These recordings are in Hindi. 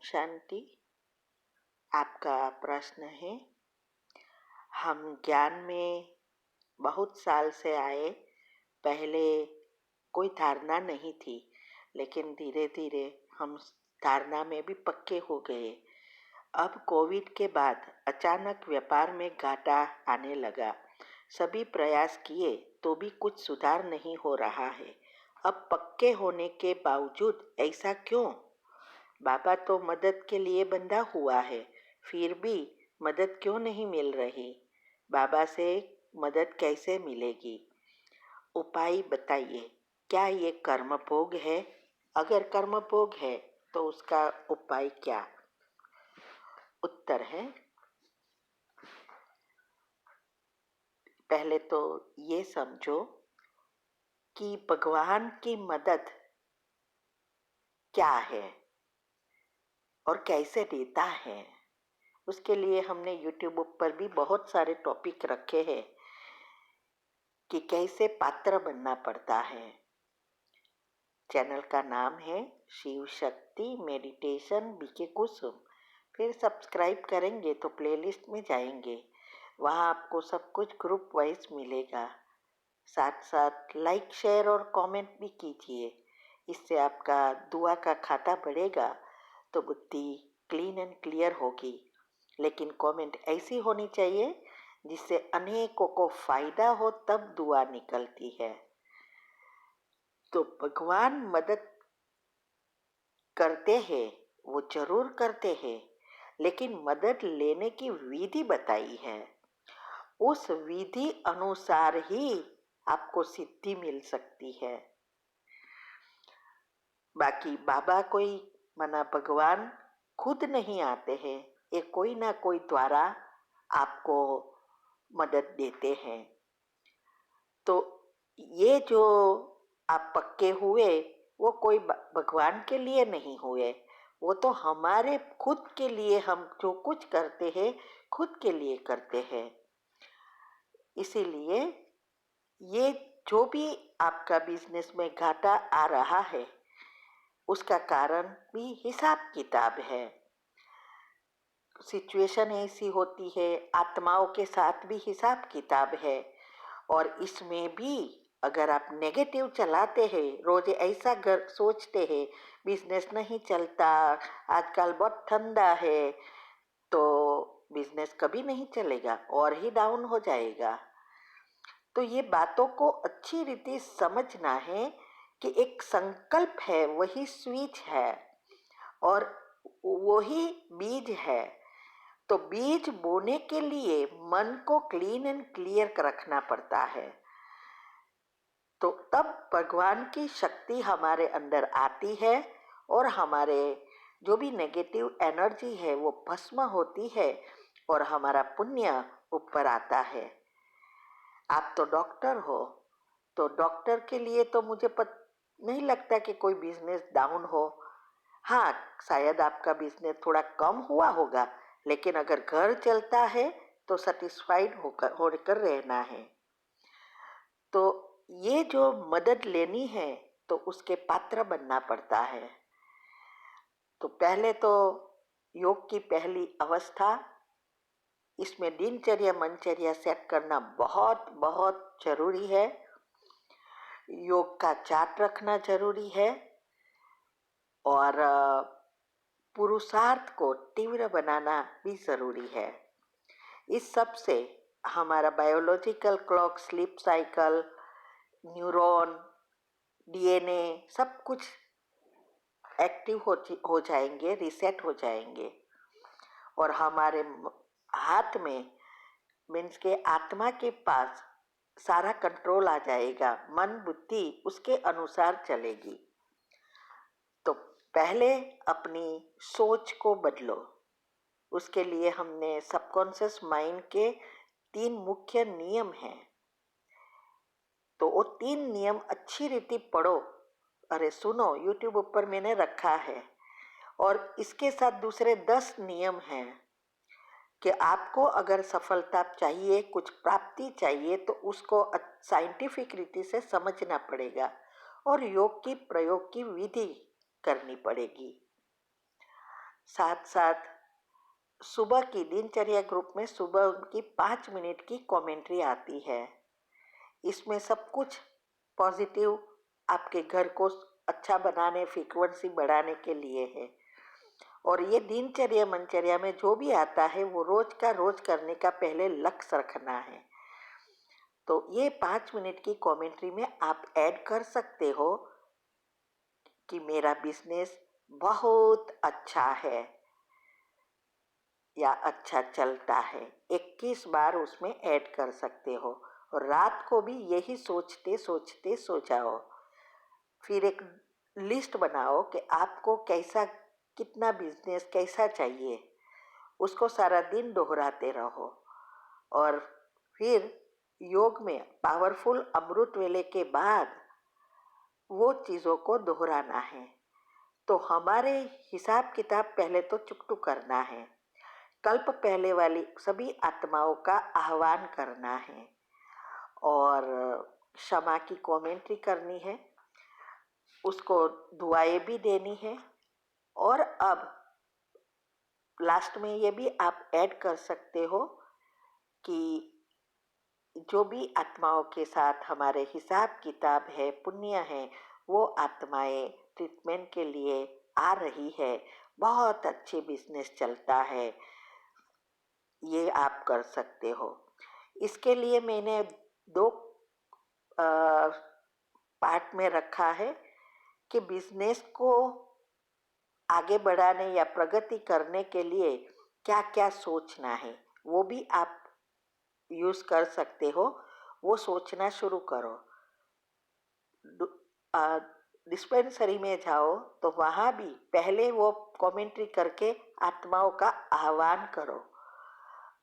शांति। आपका प्रश्न है, हम ज्ञान में बहुत साल से आए। पहले कोई धारणा नहीं थी, लेकिन धीरे धीरे हम धारणा में भी पक्के हो गए। अब कोविड के बाद अचानक व्यापार में घाटा आने लगा। सभी प्रयास किए तो भी कुछ सुधार नहीं हो रहा है। अब पक्के होने के बावजूद ऐसा क्यों? बाबा तो मदद के लिए बंधा हुआ है, फिर भी मदद क्यों नहीं मिल रही? बाबा से मदद कैसे मिलेगी? उपाय बताइए। क्या ये कर्म भोग है? अगर कर्म भोग है तो उसका उपाय क्या? उत्तर है, पहले तो ये समझो कि भगवान की मदद क्या है और कैसे देता है। उसके लिए हमने YouTube पर भी बहुत सारे टॉपिक रखे हैं कि कैसे पात्र बनना पड़ता है। चैनल का नाम है शिव शक्ति मेडिटेशन बीके कुसुम। फिर सब्सक्राइब करेंगे तो प्लेलिस्ट में जाएंगे, वहाँ आपको सब कुछ ग्रुप वाइज मिलेगा। साथ साथ लाइक शेयर और कमेंट भी कीजिए, इससे आपका दुआ का खाता बढ़ेगा तो बुद्धि क्लीन एंड क्लियर होगी। लेकिन कमेंट ऐसी होनी चाहिए जिससे अनेकों को फायदा हो, तब दुआ निकलती है। तो भगवान मदद करते हैं, वो जरूर करते हैं, लेकिन मदद लेने की विधि बताई है। उस विधि अनुसार ही आपको सिद्धि मिल सकती है। बाकी बाबा कोई मना भगवान खुद नहीं आते हैं, ये कोई ना कोई द्वारा आपको मदद देते हैं। तो ये जो आप पक्के हुए वो कोई भगवान के लिए नहीं हुए, वो तो हमारे खुद के लिए। हम जो कुछ करते हैं खुद के लिए करते हैं। इसीलिए ये जो भी आपका बिजनेस में घाटा आ रहा है उसका कारण भी हिसाब किताब है। सिचुएशन ऐसी होती है, आत्माओं के साथ भी हिसाब किताब है। और इसमें भी अगर आप नेगेटिव चलाते हैं, रोज ऐसा सोचते हैं बिजनेस नहीं चलता, आजकल बहुत ठंडा है, तो बिजनेस कभी नहीं चलेगा और ही डाउन हो जाएगा। तो ये बातों को अच्छी रीति समझना है कि एक संकल्प है, वही स्विच है और वही बीज है। तो बीज बोने के लिए मन को क्लीन एंड क्लियर रखना पड़ता है, तो तब भगवान की शक्ति हमारे अंदर आती है और हमारे जो भी नेगेटिव एनर्जी है वो भस्म होती है और हमारा पुण्य ऊपर आता है। आप तो डॉक्टर हो, तो डॉक्टर के लिए तो मुझे नहीं लगता कि कोई बिजनेस डाउन हो। हाँ, शायद आपका बिजनेस थोड़ा कम हुआ होगा, लेकिन अगर घर चलता है तो सेटिस्फाइड होकर रहना है। तो ये जो मदद लेनी है तो उसके पात्र बनना पड़ता है। तो पहले तो योग की पहली अवस्था, इसमें दिनचर्या मनचर्या सेट करना बहुत बहुत जरूरी है। योग का चार्ट रखना जरूरी है और पुरुषार्थ को तीव्र बनाना भी जरूरी है। इस सब से हमारा biological clock, sleep cycle, neuron, DNA सब कुछ एक्टिव हो जाएंगे, रीसेट हो जाएंगे और हमारे हाथ में मीन्स के आत्मा के पास सारा कंट्रोल आ जाएगा। मन बुद्धि उसके अनुसार चलेगी। तो पहले अपनी सोच को बदलो। उसके लिए हमने सबकॉन्शियस माइंड के 3 मुख्य नियम हैं, तो वो 3 नियम अच्छी रीति पढ़ो। अरे सुनो, YouTube पर मैंने रखा है। और इसके साथ दूसरे 10 नियम हैं कि आपको अगर सफलता चाहिए, कुछ प्राप्ति चाहिए, तो उसको साइंटिफिक रीति से समझना पड़ेगा और योग की प्रयोग की विधि करनी पड़ेगी। साथ साथ सुबह की दिनचर्या ग्रुप में सुबह उनकी 5 मिनट की कमेंट्री आती है। इसमें सब कुछ पॉजिटिव आपके घर को अच्छा बनाने, फ्रीक्वेंसी बढ़ाने के लिए है। और ये दिनचर्या मनचर्या में जो भी आता है वो रोज का रोज करने का पहले लक्ष्य रखना है। तो ये 5 मिनट की कमेंट्री में आप ऐड कर सकते हो कि मेरा बिजनेस बहुत अच्छा है या अच्छा चलता है। 21 बार उसमें ऐड कर सकते हो और रात को भी यही सोचते सोचते सो जाओ। फिर एक लिस्ट बनाओ कि आपको कैसा, कितना बिजनेस कैसा चाहिए, उसको सारा दिन दोहराते रहो। और फिर योग में पावरफुल अमृत वेले के बाद वो चीज़ों को दोहराना है। तो हमारे हिसाब किताब पहले तो चुकतू करना है। कल्प पहले वाली सभी आत्माओं का आह्वान करना है और क्षमा की कमेंट्री करनी है, उसको दुआएं भी देनी है। और अब लास्ट में ये भी आप ऐड कर सकते हो कि जो भी आत्माओं के साथ हमारे हिसाब किताब है, पुण्य है, वो आत्माएं ट्रीटमेंट के लिए आ रही है, बहुत अच्छे बिजनेस चलता है, ये आप कर सकते हो। इसके लिए मैंने 2 पार्ट में रखा है कि बिजनेस को आगे बढ़ाने या प्रगति करने के लिए क्या क्या सोचना है, वो भी आप यूज़ कर सकते हो। वो सोचना शुरू करो। डिस्पेंसरी में जाओ तो वहाँ भी पहले वो कमेंट्री करके आत्माओं का आह्वान करो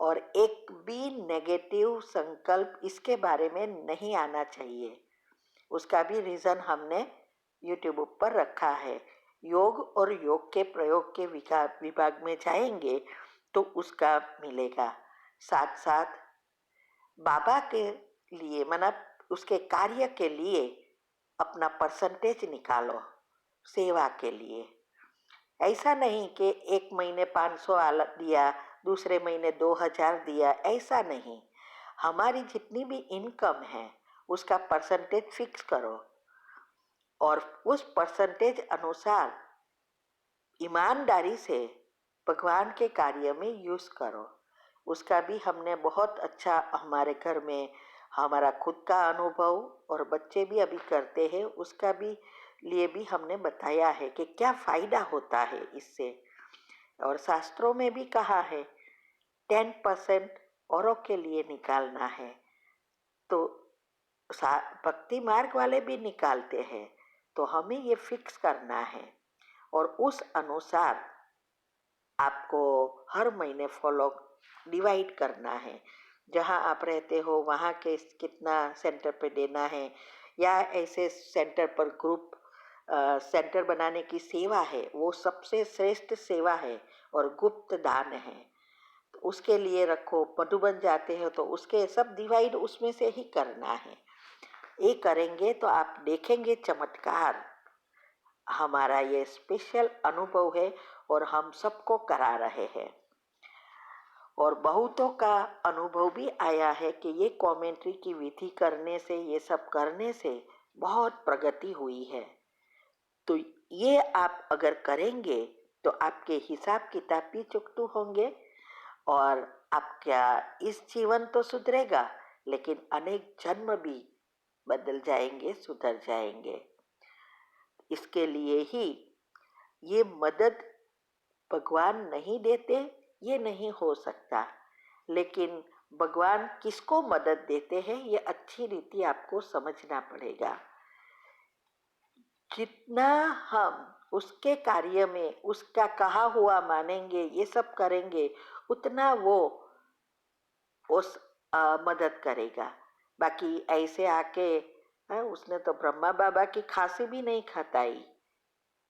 और एक भी नेगेटिव संकल्प इसके बारे में नहीं आना चाहिए। उसका भी रीज़न हमने यूट्यूब पर रखा है। योग और योग के प्रयोग के विभाग में जाएंगे तो उसका मिलेगा। साथ साथ बाबा के लिए, मतलब उसके कार्य के लिए अपना परसेंटेज निकालो सेवा के लिए। ऐसा नहीं कि एक महीने 500 दिया, दूसरे महीने 2000 दिया, ऐसा नहीं। हमारी जितनी भी इनकम है उसका परसेंटेज फिक्स करो और उस परसेंटेज अनुसार ईमानदारी से भगवान के कार्य में यूज़ करो। उसका भी हमने बहुत अच्छा हमारे घर में हमारा खुद का अनुभव और बच्चे भी अभी करते हैं, उसका भी लिए भी हमने बताया है कि क्या फ़ायदा होता है इससे। और शास्त्रों में भी कहा है 10% औरों के लिए निकालना है। तो भक्ति मार्ग वाले भी निकालते हैं, तो हमें ये फिक्स करना है और उस अनुसार आपको हर महीने फॉलो डिवाइड करना है। जहाँ आप रहते हो वहाँ के कितना सेंटर पे देना है, या ऐसे सेंटर पर ग्रुप सेंटर बनाने की सेवा है, वो सबसे श्रेष्ठ सेवा है और गुप्त दान है, तो उसके लिए रखो। मधुबन जाते हो तो उसके सब डिवाइड उसमें से ही करना है। ये करेंगे तो आप देखेंगे चमत्कार। हमारा ये स्पेशल अनुभव है और हम सबको करा रहे हैं। और बहुतों का अनुभव भी आया है कि ये कमेंट्री की विधि करने से, ये सब करने से बहुत प्रगति हुई है। तो ये आप अगर करेंगे तो आपके हिसाब किताब भी चुकतू होंगे और आपका इस जीवन तो सुधरेगा, लेकिन अनेक जन्म भी बदल जाएंगे, सुधर जाएंगे। इसके लिए ही ये मदद भगवान नहीं देते, ये नहीं हो सकता, लेकिन भगवान किसको मदद देते हैं ये अच्छी रीति आपको समझना पड़ेगा। जितना हम उसके कार्य में उसका कहा हुआ मानेंगे, ये सब करेंगे, उतना वो उस मदद करेगा। बाकी ऐसे आके उसने तो ब्रह्मा बाबा की खांसी भी नहीं खताई,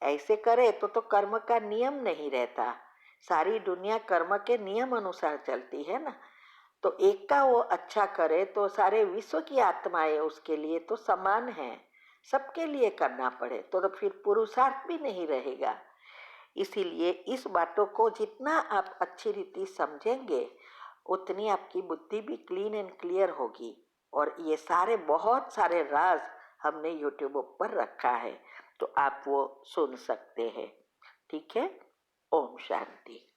ऐसे करे तो कर्म का नियम नहीं रहता। सारी दुनिया कर्म के नियम अनुसार चलती है ना। तो एक का वो अच्छा करे तो सारे विश्व की आत्माएं उसके लिए तो समान है, सबके लिए करना पड़े तो फिर पुरुषार्थ भी नहीं रहेगा। इसीलिए इस बातों को जितना आप अच्छी रीति समझेंगे उतनी आपकी बुद्धि भी क्लीन एंड क्लियर होगी। और ये सारे बहुत सारे राज हमने यूट्यूब पर रखा है, तो आप वो सुन सकते हैं। ठीक है। ओम शांति।